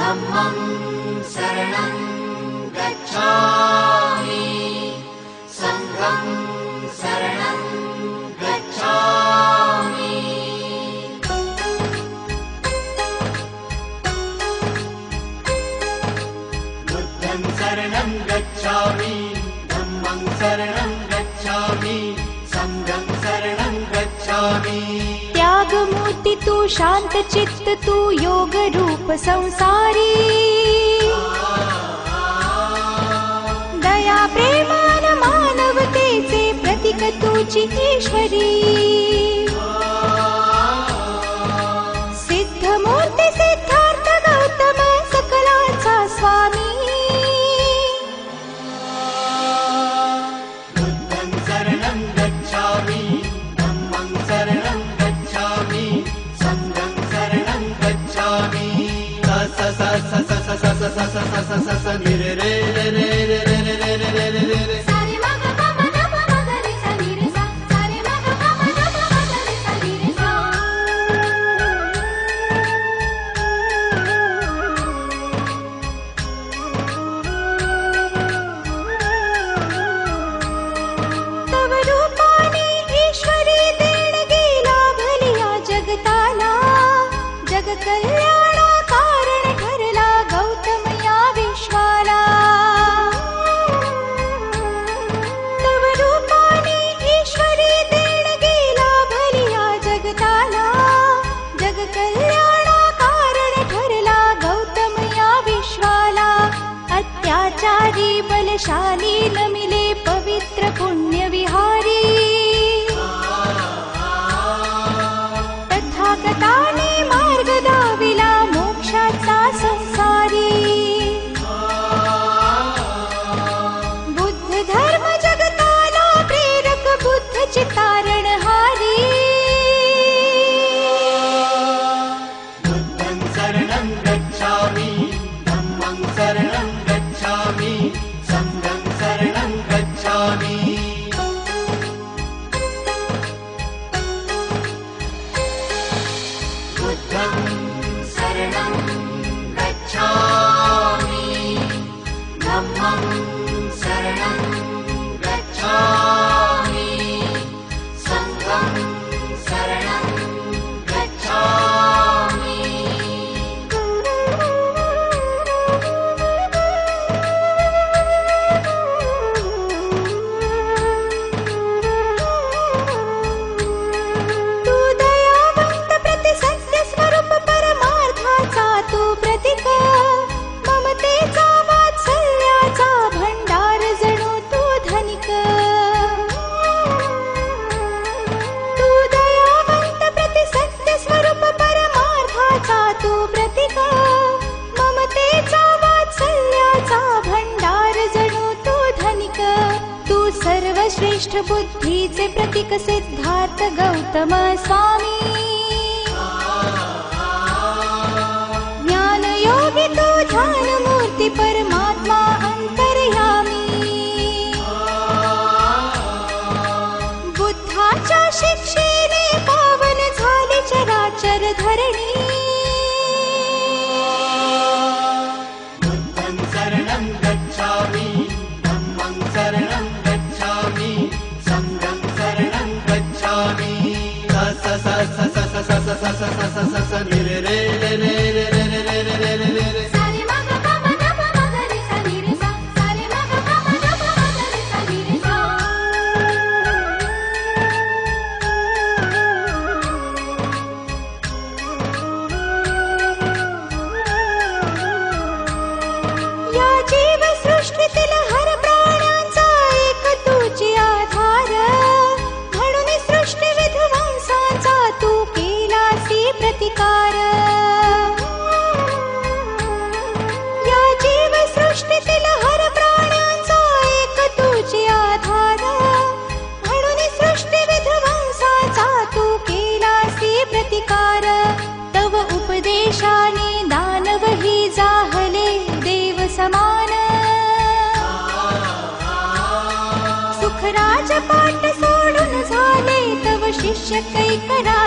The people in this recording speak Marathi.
धम्मं शरणं गच्छामि संघं शरणं गच्छामि। बुद्धं शरणं गच्छामि धम्मं शरणं गच्छामि संघं शरणं गच्छामि। त्यागमूर्ति तू शांत चित्त तू योग रूप संसारी दया प्रेमान मानवतेचे प्रतीक तुझी ईश्वरी। सिद्धमूर्ती सिद्धार्थ गौतम सकलांचा स्वामी। बुद्धं शरणं गच्छामि धम्मं शरणं गच्छामि संघं शरणं गच्छामि। स स स स स स स स स स स स नि रे रे रे रे रे रे रे रे रे रे रे रे। सारे मग ग म ग म ग रे सा नि रे सा सारे मग ग म ग म रे सा नि रे सा। तव रूपाने ईश्वरी देणगी लाभली या जगताला। जग कल्याणा कारण ठरला गौतम या विश्वाला। तव रूपाने ईश्वरी देणगी लाभली या जगताला। जग कल्याणा कारण ठरला गौतम या विश्वाला। अत्याचारी बलशाली नमिले पवित्र पुण्य विहारी। तथागताने मार्ग दाविला मोक्षाचा संसारी। बुद्ध धर्म जगताला प्रेरक बुद्ध चितारणहारी। बुद्धं शरणं गच्छामि धम्मं शरणं गच्छामि संघं शरणं गच्छामि। बुद्धं शरणं गच्छामि धम्मं शरणं गच्छामि संघं शरणं गच्छामि। तू दयावंत प्रति सत्य स्वरूप परमार्थाचा तू प्रतीक। ममतेचा वात्सल्याचा भंडार जणू तू धनिक। तू दयावंत प्रति सत्य स्वरूप परमार्थाचा तू प्रतीक। ममतेचा वात्सल्याचा भंडार जणू तू धनिक। तू सर्वश्रेष्ठ बुद्धीचे प्रतीक सिद्धार्थ गौतम स्वामी। ज्ञानयोगी तू ध्यानमूर्ती परमात्मा अंतर्यामी। बुद्धाच्या शिक्षेने पावन झाली चराचर धरणी। बुद्धं शरणं गच्छामि धम्मं शरणं गच्छामि संघं शरणं गच्छामि। स स स स स स स स स स स स नि रे रे रे रे रे रे रे रे रे रे रे। सारे मग ग म ग म रे सा नि रे सा सारे मग ग म ग रे सा नि रे सा। या जीव सृष्टीतील हर प्राण्यांचा एक तुझी आधार। म्हणून सृष्टी विध्वंसाचा तू केलासी प्रतिकार। या जीव सृष्टीतील हर प्राण्यांचा एक तुझी आधार। म्हणून सृष्टी विध्वंसाचा तू केलासी प्रतिकार। तव उपदेशाने दानवही जाहले देव समान। सुखराज पाठ सोडून झाले तव शिष्य कैकरा